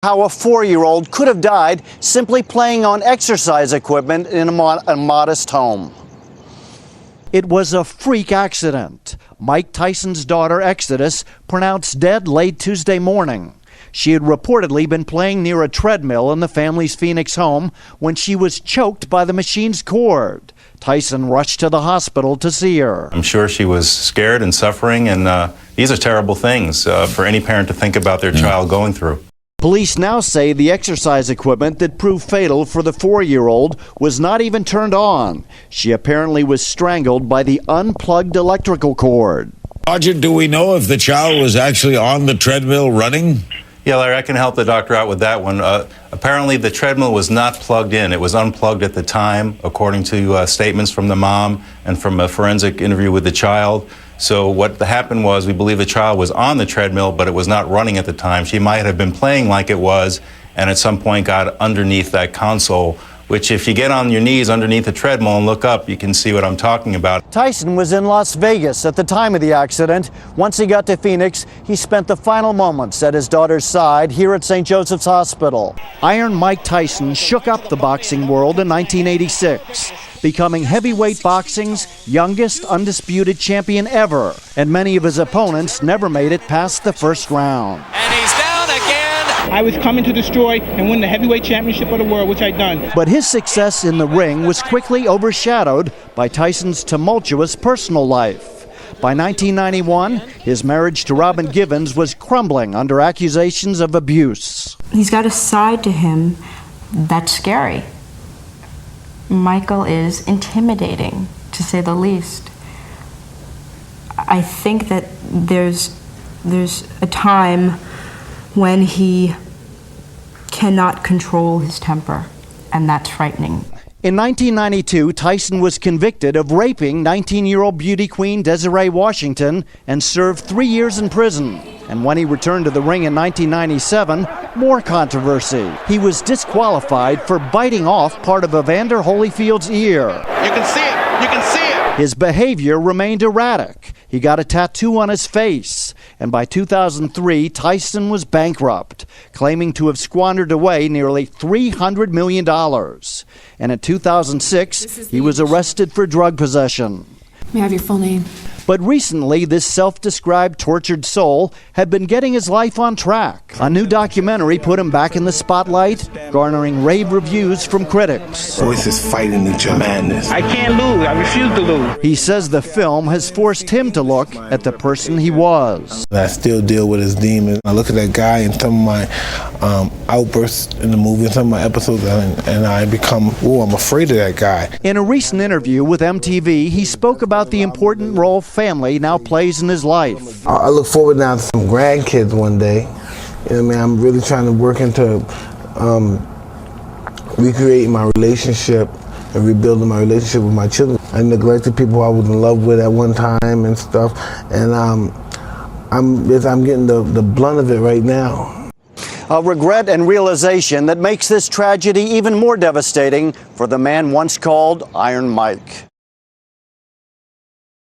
How a 4-year-old could have died simply playing on exercise equipment in a modest home. It was a freak accident. Mike Tyson's daughter, Exodus, pronounced dead late Tuesday morning. She had reportedly been playing near a treadmill in the family's Phoenix home when she was choked by the machine's cord. Tyson rushed to the hospital to see her. I'm sure she was scared and suffering, and these are terrible things for any parent to think about their child going through. Police now say the exercise equipment that proved fatal for the 4-year-old was not even turned on. She apparently was strangled by the unplugged electrical cord. Roger, do we know if the child was actually on the treadmill running? Yeah, Larry, I can help the doctor out with that one. Apparently, the treadmill was not plugged in. It was unplugged at the time, according to statements from the mom and from a forensic interview with the child. So what happened was, we believe the child was on the treadmill, but it was not running at the time. She might have been playing like it was, and at some point got underneath that console, which if you get on your knees underneath the treadmill and look up, you can see what I'm talking about. Tyson was in Las Vegas at the time of the accident. Once he got to Phoenix, he spent the final moments at his daughter's side here at St. Joseph's Hospital. Iron Mike Tyson shook up the boxing world in 1986, becoming heavyweight boxing's youngest undisputed champion ever, and many of his opponents never made it past the first round. And he's down again. I was coming to destroy and win the heavyweight championship of the world, which I'd done. But his success in the ring was quickly overshadowed by Tyson's tumultuous personal life. By 1991, his marriage to Robin Givens was crumbling under accusations of abuse. He's got a side to him that's scary. Michael is intimidating, to say the least. I think that there's a time when he cannot control his temper, and that's frightening. In 1992, Tyson was convicted of raping 19-year-old beauty queen Desiree Washington and served 3 years in prison. And when he returned to the ring in 1997, more controversy. He was disqualified for biting off part of Evander Holyfield's ear. You can see it. You can see it. His behavior remained erratic. He got a tattoo on his face. And by 2003, Tyson was bankrupt, claiming to have squandered away nearly $300 million. And in 2006, he was arrested for drug possession. May I have your full name? But recently, this self-described tortured soul had been getting his life on track. A new documentary put him back in the spotlight, garnering rave reviews from critics. Voices fighting each other. Madness. I can't lose. I refuse to lose. He says the film has forced him to look at the person he was. I still deal with his demons. I look at that guy and some of my outbursts in the movie and some of my episodes, and I become, I'm afraid of that guy. In a recent interview with MTV, he spoke about the important role family now plays in his life. I look forward now to some grandkids one day. You know what I mean? I'm really trying to work into recreating my relationship and rebuilding my relationship with my children. I neglected people I was in love with at one time and stuff, and I'm getting the blunt of it right now. A regret and realization that makes this tragedy even more devastating for the man once called Iron Mike.